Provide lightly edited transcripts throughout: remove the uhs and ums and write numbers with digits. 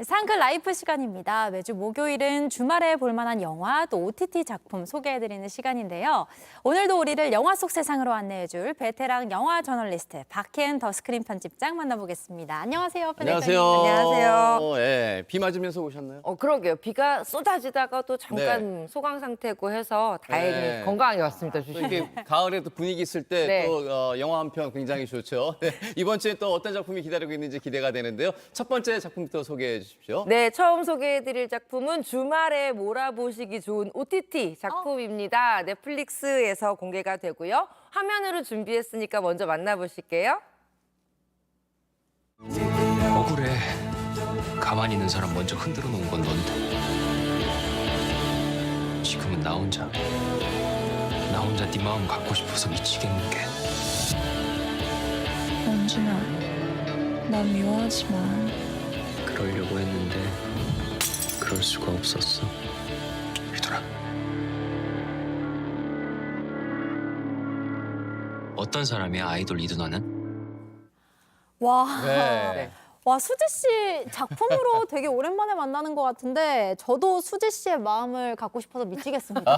상클 라이프 시간입니다. 매주 목요일은 주말에 볼만한 영화 또 OTT 작품 소개해드리는 시간인데요. 오늘도 우리를 영화 속 세상으로 안내해줄 베테랑 영화 저널리스트 박혜은 더 스크린 편집장 만나보겠습니다. 안녕하세요, 편집장님. 안녕하세요. 예, 비 맞으면서 오셨나요? 그러게요. 비가 쏟아지다가 또 잠깐 소강 상태고 해서 다행히 네. 건강하게 왔습니다. 또 주시님. 이게 가을에 또 분위기 있을 때 네. 또 영화 한 편 굉장히 좋죠. 네, 이번 주에 또 어떤 작품이 기다리고 있는지 기대가 되는데요. 첫 번째 작품부터 소개해 주십시오. 네, 처음 소개해드릴 작품은 주말에 몰아보시기 좋은 OTT 작품입니다. 넷플릭스에서 공개가 되고요. 화면으로 준비했으니까 먼저 만나보실게요. 억울해. 가만히 있는 사람 먼저 흔들어 놓은 건 넌데. 지금은 나 혼자 네 마음 갖고 싶어서 미치겠는 게. 원준아, 나 미워하지 마. 그러려고 했는데 그럴 수가 없었어. 휘돌아. 어떤 사람이야, 아이돌 이두나는? 와, 네. 와 수지 씨 작품으로 되게 오랜만에 만나는 것 같은데 저도 수지 씨의 마음을 갖고 싶어서 미치겠습니다.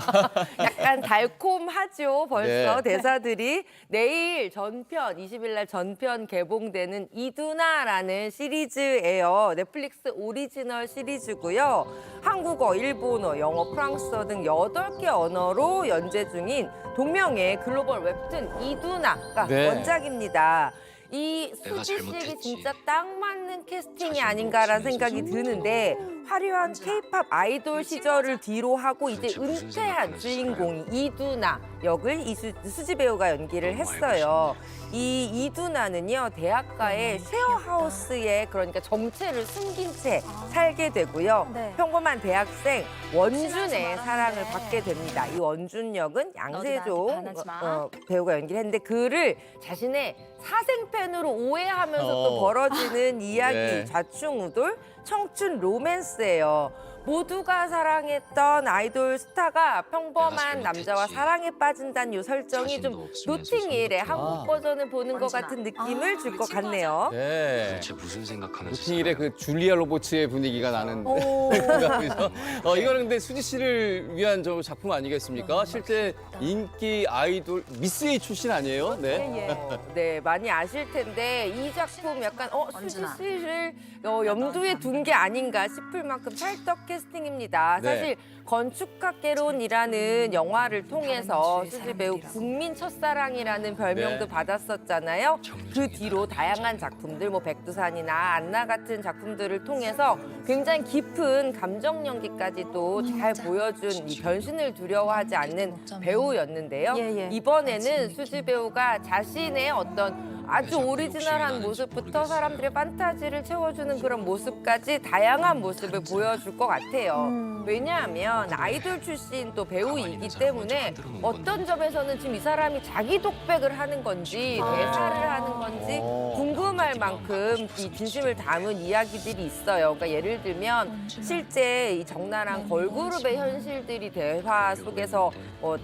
약간 달콤하죠, 벌써 네. 대사들이. 내일 전편, 20일 날 전편 개봉되는 이두나라는 시리즈예요. 넷플릭스 오리지널 시리즈고요. 한국어, 일본어, 영어, 프랑스어 등 8개 언어로 연재 중인 동명의 글로벌 웹툰 이두나가 네. 원작입니다. 이 내가 수지 씨에게 잘못했지. 진짜 딱 맞는 캐스팅이 자신을 아닌가라는 없으면서 생각이 드는데 화려한 케이팝 아이돌 시절을 뒤로 하고 이제 도대체 무슨 은퇴한 생각하면서 주인공이 이두나 역을 수지 배우가 연기를 너무 알고 했어요. 이 이두나는요, 대학가의 쉐어하우스에 그러니까 정체를 숨긴 채 살게 되고요. 네. 평범한 대학생 원준의 말하는데. 사랑을 받게 됩니다. 이 원준 역은 양세종 반하지 마. 배우가 연기를 했는데 그를 자신의 사생 팬으로 오해하면서 또 어. 벌어지는 이야기 네. 좌충우돌 청춘 로맨스예요. 모두가 사랑했던 아이돌 스타가 평범한 내가 남자와 잘못했지. 사랑에 빠진다는 이 설정이 좀 자신도 없으면서 노팅힐의 성급해. 한국 버전을 보는 것 같은 느낌을 줄 것 같네요. 네. 도대체 무슨 생각하면서 노팅힐의 그 줄리아 로버츠의 분위기가 나는 오. 생각이죠. 이거는 근데 수지 씨를 위한 저 작품 아니겠습니까? 실제 인기 아이돌 미스 A 출신 아니에요? 네. 네, 많이 아실 텐데 이 작품 약간 수지 원준아. 씨를 염두에 둔 게 아닌가 싶을 만큼 찰떡 캐스팅입니다. 네. 사실 건축학개론이라는 영화를 통해서 수지 배우 국민 첫사랑이라는 별명도 네. 받았었잖아요. 그 뒤로 다양한 작품들, 뭐 백두산이나 안나 같은 작품들을 통해서 굉장히 깊은 감정 연기까지도 잘 보여준 이 변신을 두려워하지 않는 배우였는데요. 예, 예. 이번에는 수지 배우가 자신의 어떤 아주 오리지널한 모습부터 사람들의 판타지를 채워주는 그런 모습까지 다양한 모습을 보여줄 것 같아요. 왜냐하면 아이돌 출신 또 배우이기 때문에 어떤 점에서는 지금 이 사람이 자기 독백을 하는 건지 대사를 하는 건지 궁금할 만큼 이 진심을 담은 이야기들이 있어요. 그러니까 예를 들면 실제 이 적나라한 걸그룹의 현실들이 대화 속에서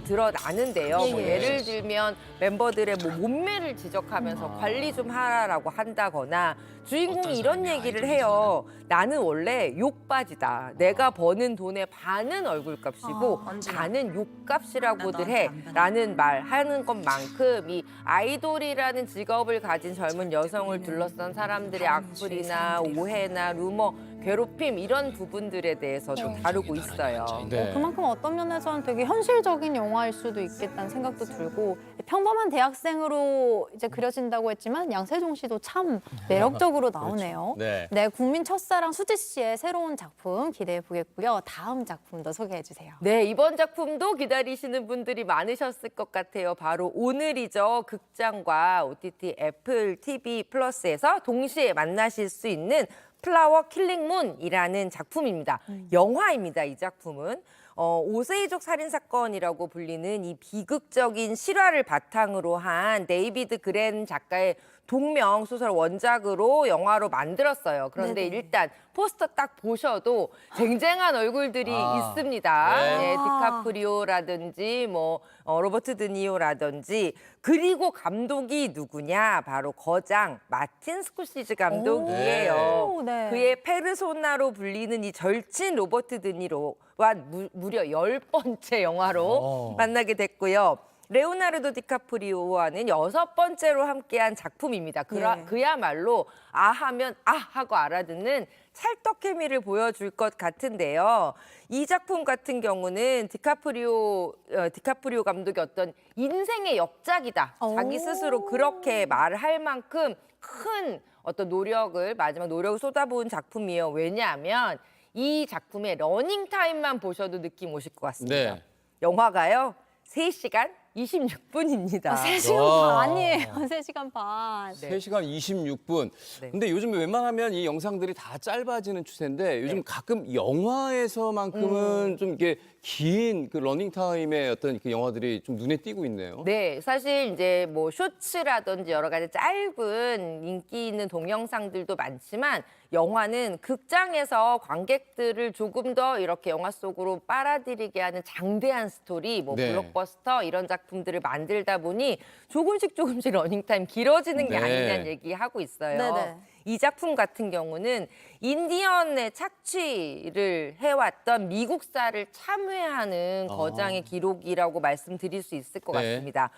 드러나는데요. 뭐 예를 들면 멤버들의 뭐 몸매를 지적하면서 관리 좀 하라고 한다거나 주인공이 이런 얘기를 해요. 나는 원래 욕바지다. 내가 버는 돈의 반은 얼굴값이고 반은 욕값이라고들 해. 라는 말 하는 것만큼 이 아이돌이라는 직업을 가진 젊은 여성을 둘러싼 사람들의 악플이나 오해나 루머, 괴롭힘 이런 부분들에 대해서도 다루고 있어요. 네. 그만큼 어떤 면에서는 되게 현실적인 영화일 수도 있겠다는 생각도 들고 평범한 대학생으로 이제 그려진다고 했지만 양세종 씨도 참 매력적으로 나오네요. 네. 네, 국민 첫사랑 수지 씨의 새로운 작품 기대해 보겠고요. 다음 작품도 소개해 주세요. 네, 이번 작품도 기다리시는 분들이 많으셨을 것 같아요. 바로 오늘이죠. 극장과 OTT 애플 TV 플러스에서 동시에 만나실 수 있는 플라워 킬링 문이라는 작품입니다. 영화입니다, 이 작품은. 오세이족 살인 사건이라고 불리는 이 비극적인 실화를 바탕으로 한 데이비드 그랜 작가의 동명 소설 원작으로 영화로 만들었어요. 그런데 네네. 일단 포스터 딱 보셔도 쟁쟁한 얼굴들이 있습니다. 네. 네, 디카프리오라든지 뭐 로버트 드니오라든지 그리고 감독이 누구냐? 바로 거장 마틴 스코시즈 감독이에요. 오, 네. 그의 페르소나로 불리는 이 절친 로버트 드니로와 무려 10번째 영화로 만나게 됐고요. 레오나르도 디카프리오와는 6번째로 함께한 작품입니다. 예. 그야말로 아 하면 아 하고 알아듣는 찰떡 케미를 보여줄 것 같은데요. 이 작품 같은 경우는 디카프리오 감독의 어떤 인생의 역작이다. 자기 스스로 그렇게 말을 할 만큼 큰 어떤 마지막 노력을 쏟아부은 작품이에요. 왜냐하면 이 작품의 러닝타임만 보셔도 느낌 오실 것 같습니다. 네. 영화가요, 3시간 26분입니다. 3시간 와. 반이에요. 3시간 반. 네. 3시간 26분. 네. 근데 요즘 웬만하면 이 영상들이 다 짧아지는 추세인데 요즘 네. 가끔 영화에서만큼은 좀 이렇게 긴 그 러닝타임의 어떤 그 영화들이 좀 눈에 띄고 있네요. 네, 사실 이제 뭐 쇼츠라든지 여러 가지 짧은 인기 있는 동영상들도 많지만 영화는 극장에서 관객들을 조금 더 이렇게 영화 속으로 빨아들이게 하는 장대한 스토리, 뭐 네. 블록버스터 이런 작품들을 만들다 보니 조금씩 러닝타임 길어지는 게 네. 아니냐는 얘기하고 있어요. 네네. 이 작품 같은 경우는 인디언의 착취를 해왔던 미국사를 참회하는 거장의 기록이라고 말씀드릴 수 있을 것 네. 같습니다.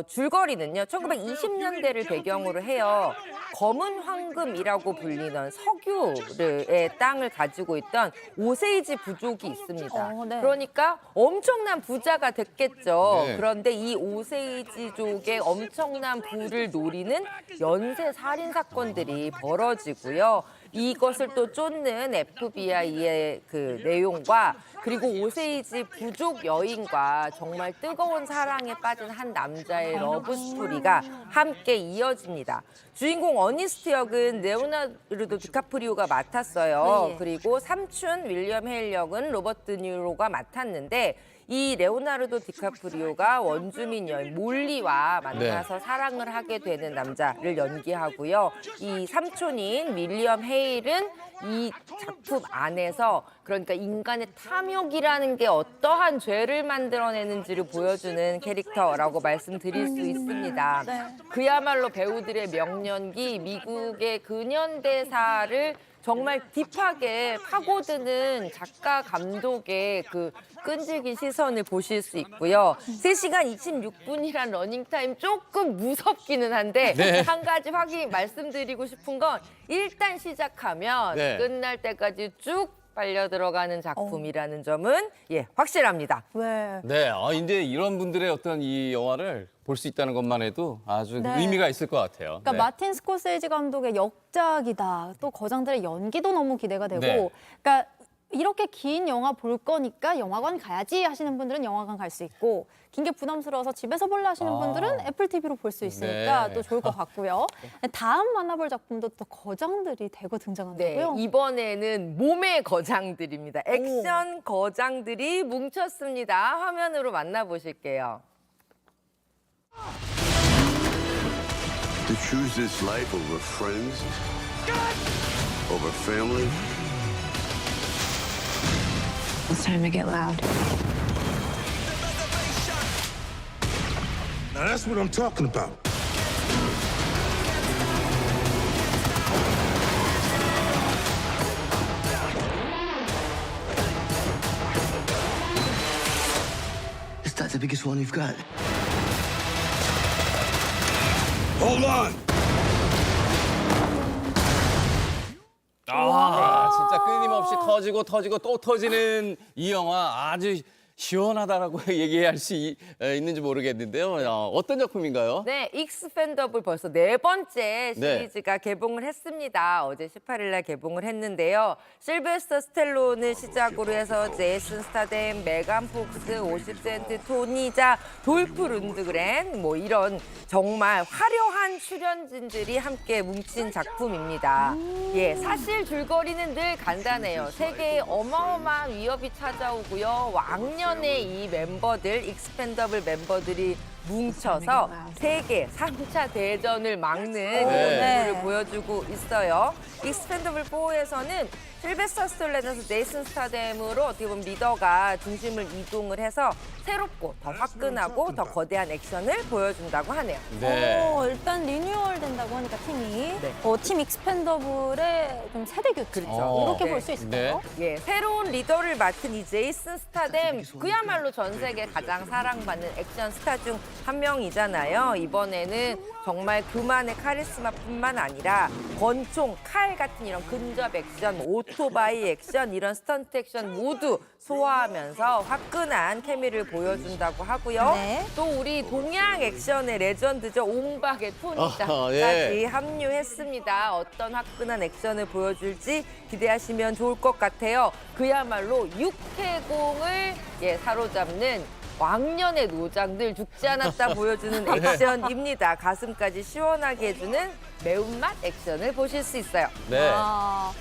줄거리는요, 1920년대를 배경으로 해요. 검은 황금이라고 불리는 석유의 땅을 가지고 있던 오세이지 부족이 있습니다. 네. 그러니까 엄청난 부자가 됐겠죠. 네. 그런데 이 오세이지족의 엄청난 부를 노리는 연쇄 살인 사건들이 벌어지고요. 이것을 또 쫓는 FBI의 그 내용과 그리고 오세이지 부족 여인과 정말 뜨거운 사랑에 빠진 한 남자의 러브 스토리가 함께 이어집니다. 주인공 어니스트 역은 레오나르도 디카프리오가 맡았어요. 네. 그리고 삼촌 윌리엄 헤일 역은 로버트 드니로가 맡았는데 이 레오나르도 디카프리오가 원주민 여인 몰리와 만나서 사랑을 하게 되는 남자를 연기하고요. 이 삼촌인 윌리엄 헤일은 이 작품 안에서 그러니까 인간의 탐욕이라는 게 어떠한 죄를 만들어내는지를 보여주는 캐릭터라고 말씀드릴 수 있습니다. 네. 그야말로 배우들의 명연기, 미국의 근현대사를 정말 딥하게 파고드는 작가 감독의 그 끈질긴 시선을 보실 수 있고요. 3시간 26분이란 러닝타임 조금 무섭기는 한데 네. 한 가지 말씀드리고 싶은 건 일단 시작하면 네. 끝날 때까지 쭉 빨려 들어가는 작품이라는 점은 확실합니다. 왜? 네, 근데 이런 분들의 어떤 이 영화를 볼 수 있다는 것만 해도 아주 네. 의미가 있을 것 같아요. 그러니까 네. 마틴 스코세지 감독의 역작이다. 또 거장들의 연기도 너무 기대가 되고. 네. 그러니까 이렇게 긴 영화 볼 거니까 영화관 가야지 하시는 분들은 영화관 갈 수 있고 긴 게 부담스러워서 집에서 볼래 하시는 분들은 애플 TV로 볼 수 있으니까 네. 또 좋을 것 같고요. 다음 만나볼 작품도 또 거장들이 대거 네, 등장한다고요? 이번에는 몸의 거장들입니다. 액션 거장들이 뭉쳤습니다. 화면으로 만나보실게요. To choose this life over friends, over family. It's time to get loud. Now that's what I'm talking about. Is that the biggest one you've got? Hold on. 진짜 끊임없이 터지고 또 터지는 이 영화 아주 시원하다라고 얘기할 수 있는지 모르겠는데요. 어떤 작품인가요? 네, 익스펜더블 벌써 4번째 네. 시리즈가 개봉을 했습니다. 어제 18일 날 개봉을 했는데요. 실베스터 스텔론을 시작으로 해서 제이슨 스타뎀, 메간 폭스, 50센트, 토니 자, 돌프 룬드그렌 뭐 이런 정말 화려한 출연진들이 함께 뭉친 작품입니다. 예, 사실 줄거리는 늘 간단해요. 세계에 어마어마한 위협이 찾아오고요. 왕년의 이 멤버들, 익스펜더블 멤버들이 뭉쳐서 세계 3차 대전을 막는 네. 모습을 보여주고 있어요. 익스펜더블 4에서는 실베스터 스텔론에서 제이슨 스타뎀으로 어떻게 보면 리더가 중심을 이동을 해서 새롭고 더 화끈하고 더 거대한 액션을 보여준다고 하네요. 네. 일단 리뉴얼 된다고 하니까 팀이 네. 팀 익스펜더블의 좀 세대 교체 그렇죠. 이렇게 네. 볼 수 있을까요? 예, 새로운 리더를 맡은 이 제이슨 스타뎀 그야말로 전 세계 가장 사랑받는 액션 스타 중 한 명이잖아요. 이번에는 정말 그만의 카리스마뿐만 아니라 권총, 칼 같은 이런 근접 액션, 오토바이 액션, 이런 스턴트 액션 모두 소화하면서 화끈한 케미를 보여준다고 하고요. 네. 또 우리 동양 액션의 레전드죠. 옹박의 토니까지 예. 합류했습니다. 어떤 화끈한 액션을 보여줄지 기대하시면 좋을 것 같아요. 그야말로 육해공을 사로잡는 왕년의 노장들 죽지 않았다 보여주는 액션입니다. 가슴까지 시원하게 해주는 매운맛 액션을 보실 수 있어요. 네. 아,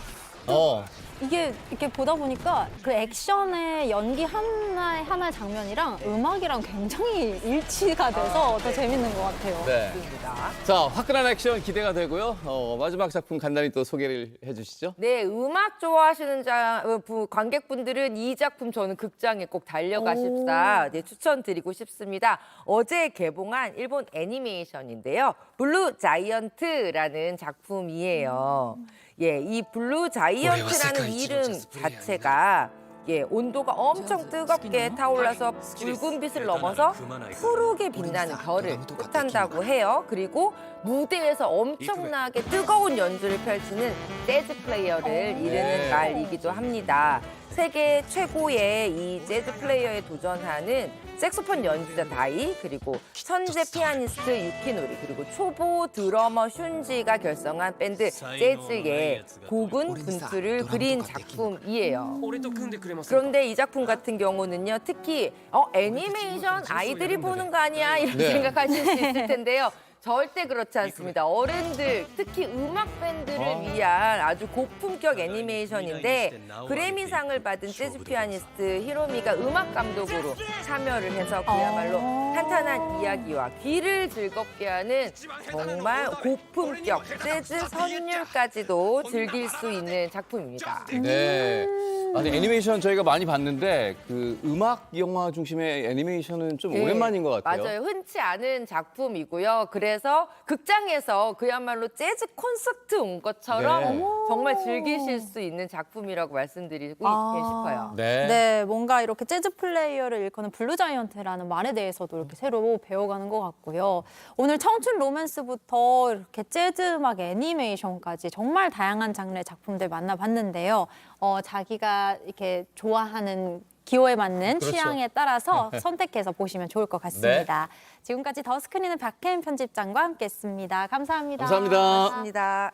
이게 이렇게 보다 보니까 그 액션의 연기 하나의 장면이랑 음악이랑 굉장히 일치가 돼서 더 재밌는 것 같아요. 네. 입니다. 자, 화끈한 액션 기대가 되고요. 마지막 작품 간단히 또 소개를 해주시죠. 네, 음악 좋아하시는 관객분들은 이 작품 저는 극장에 꼭 달려가십사 추천드리고 싶습니다. 어제 개봉한 일본 애니메이션인데요. 블루 자이언트라는 작품이에요. 예, 이 블루 자이언트라는 이름 자체가 온도가 엄청 뜨겁게 타올라서 붉은 빛을 넘어서 푸르게 빛나는 별을 뜻한다고 해요. 그리고 무대에서 엄청나게 뜨거운 연주를 펼치는 재즈 플레이어를 이르는 말이기도 합니다. 세계 최고의 이 재즈 플레이어에 도전하는 색소폰 연주자 다이, 그리고 천재 피아니스트 유키노리, 그리고 초보 드러머 슌지가 결성한 밴드 재즈의 고군 분투를 그린 작품이에요. 그런데 이 작품 같은 경우는요, 특히 애니메이션 아이들이 보는 거 아니야 이런 네. 생각하실 수 있을 텐데요. 절대 그렇지 않습니다. 어른들, 특히 음악 밴드를 위한 아주 고품격 애니메이션인데 그래미상을 받은 재즈 피아니스트 히로미가 음악 감독으로 참여를 해서 그야말로 탄탄한 이야기와 귀를 즐겁게 하는 정말 고품격 재즈 선율까지도 즐길 수 있는 작품입니다. 네. 아니, 애니메이션 저희가 많이 봤는데 그 음악 영화 중심의 애니메이션은 좀 오랜만인 것 같아요. 맞아요. 흔치 않은 작품이고요. 그래서 극장에서 그야말로 재즈 콘서트 온 것처럼 네. 정말 즐기실 수 있는 작품이라고 말씀드리고 싶어요. 네. 네, 뭔가 이렇게 재즈 플레이어를 일컫는 블루자이언트라는 말에 대해서도 이렇게 새로 배워가는 것 같고요. 오늘 청춘 로맨스부터 이렇게 재즈 음악 애니메이션까지 정말 다양한 장르의 작품들 만나봤는데요. 자기가 이렇게 좋아하는 기호에 맞는 그렇죠. 취향에 따라서 선택해서 보시면 좋을 것 같습니다. 지금까지 더 스크린의 박혜인 편집장과 함께했습니다. 감사합니다. 감사합니다. 고맙습니다.